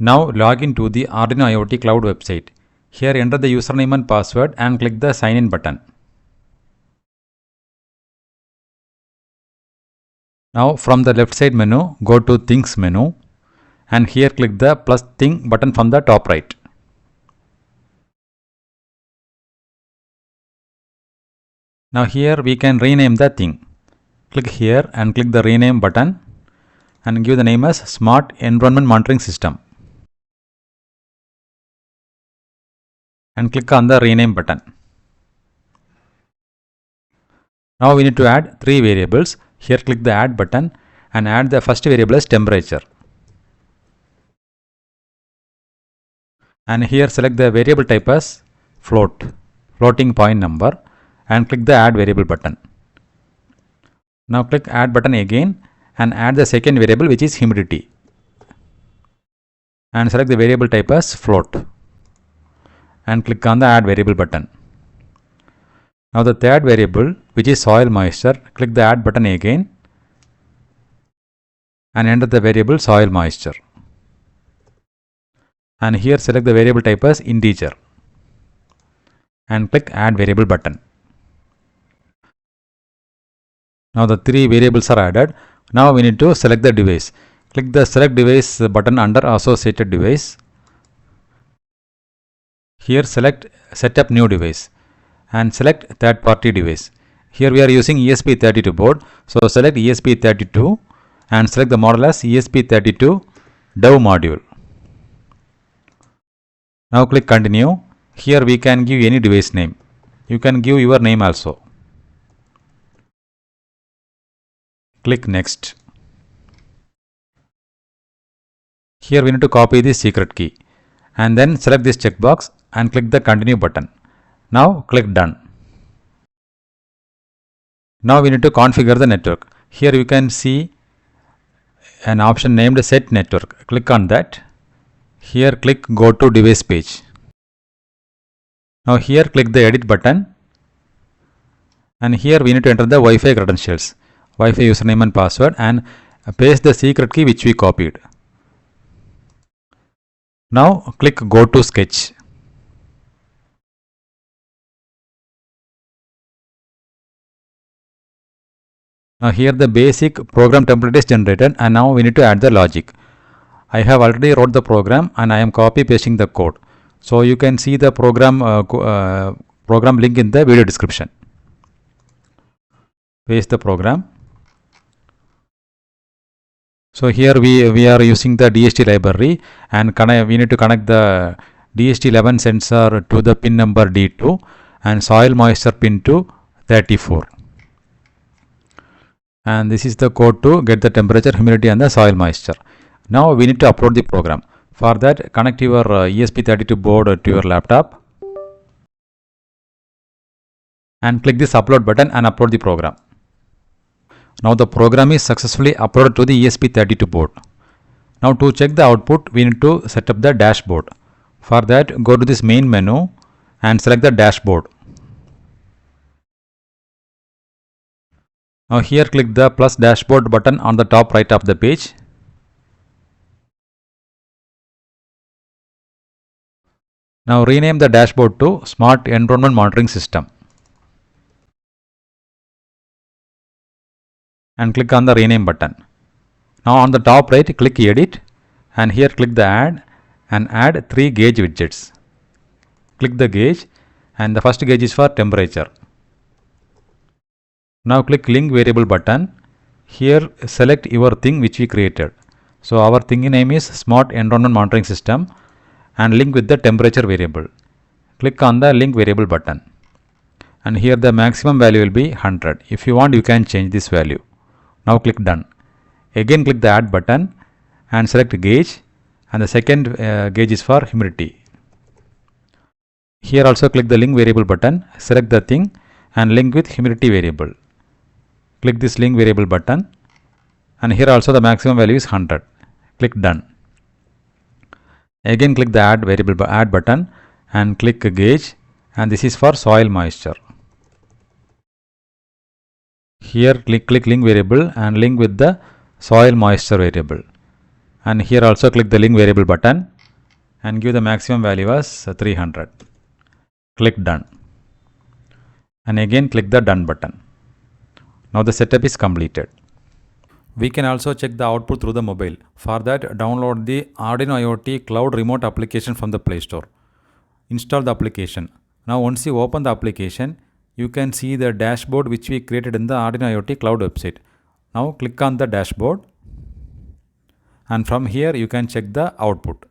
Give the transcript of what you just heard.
Now log into the Arduino IoT Cloud website. Here enter the username and password and click the sign in button. Now from the left side menu, go to Things menu and here click the plus thing button from the top right. Now here we can rename the thing. Click here and click the rename button and give the name as Smart Environment Monitoring System. And click on the rename button. Now we need to add 3 variables. Here click the add button and add the first variable as temperature. And here select the variable type as floating point number and click the add variable button. Now click add button again and add the second variable which is humidity. And select the variable type as float. And click on the add variable button. Now the third variable which is soil moisture, click the add button again and enter the variable soil moisture. And here select the variable type as integer and click add variable button. Now the 3 variables are added. Now we need to select the device. Click the select device button under associated device. Here select setup new device and select third party device. Here we are using ESP32 board. So select ESP32 and select the model as ESP32 dev module. Now click continue. Here we can give any device name. You can give your name also. Click next. Here we need to copy the secret key and then select this checkbox and click the continue button. Now click done. Now we need to configure the network. Here you can see an option named set network. Click on that. Here click go to device page. Now here click the edit button and here we need to enter the Wi-Fi credentials, Wi-Fi username and password and paste the secret key which we copied. Now click go to sketch. Now here the basic program template is generated and now we need to add the logic. I have already wrote the program and I am copy pasting the code. So you can see the program link in the video description. Paste the program. So here we are using the DHT library and we need to connect the DHT11 sensor to the pin number D2 and soil moisture pin to 34. And this is the code to get the temperature, humidity and the soil moisture. Now we need to upload the program. For that, connect your ESP32 board to your laptop and click this upload button and upload the program. Now the program is successfully uploaded to the ESP32 board. Now to check the output, we need to set up the dashboard. For that, go to this main menu and select the dashboard. Now here click the plus dashboard button on the top right of the page. Now rename the dashboard to Smart Environment Monitoring System. And click on the rename button. Now on the top right click edit and here click the add and add 3 gauge widgets. Click the gauge and the first gauge is for temperature. Now click link variable button. Here select your thing which we created. So our thing name is Smart Environment Monitoring System and link with the temperature variable. Click on the link variable button. And here the maximum value will be 100. If you want you can change this value. Now click done. Again click the add button and select gauge and the second gauge is for humidity. Here also click the link variable button, select the thing and link with humidity variable. Click this link variable button and here also the maximum value is 100. Click done. Again click the add button and click gauge and this is for soil moisture. Here click link variable and link with the soil moisture variable. And here also click the link variable button and give the maximum value as 300. Click done. And again click the done button. Now the setup is completed. We can also check the output through the mobile. For that, download the Arduino IoT Cloud remote application from the Play Store. Install the application. Now once you open the application, you can see the dashboard which we created in the Arduino IoT Cloud website. Now click on the dashboard, and from here you can check the output.